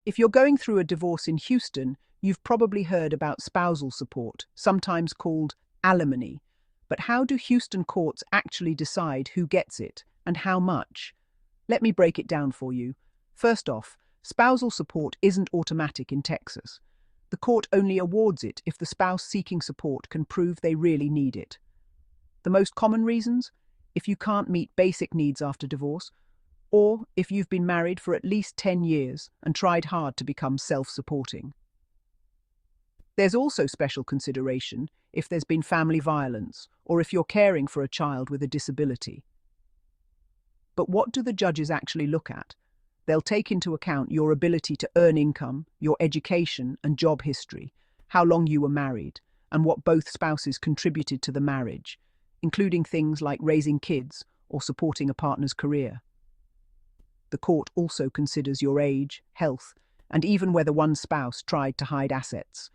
If you're going through a divorce in Houston, you've probably heard about spousal support, sometimes called alimony. But how do Houston courts actually decide who gets it and how much? Let me break it down for you. First off, spousal support isn't automatic in Texas. The court only awards it if the spouse seeking support can prove they really need it. The most common reasons? If you can't meet basic needs after divorce, or if you've been married for at least 10 years and tried hard to become self-supporting. There's also special consideration if there's been family violence or if you're caring for a child with a disability. But what do the judges actually look at? They'll take into account your ability to earn income, your education and job history, how long you were married, and what both spouses contributed to the marriage, including things like raising kids or supporting a partner's career. The court also considers your age, health, and even whether one spouse tried to hide assets.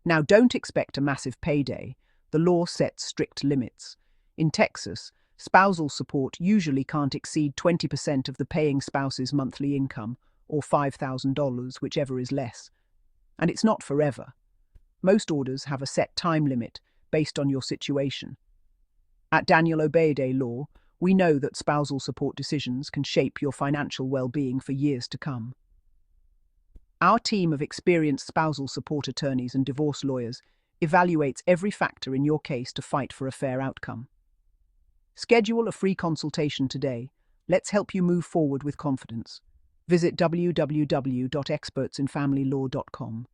Now, don't expect a massive payday. The law sets strict limits. In Texas, spousal support usually can't exceed 20% of the paying spouse's monthly income, or $5,000, whichever is less. And it's not forever. Most orders have a set time limit based on your situation. At Daniel Obeyday Law, we know that spousal support decisions can shape your financial well-being for years to come. Our team of experienced spousal support attorneys and divorce lawyers evaluates every factor in your case to fight for a fair outcome. Schedule a free consultation today. Let's help you move forward with confidence. Visit www.expertsinfamilylaw.com.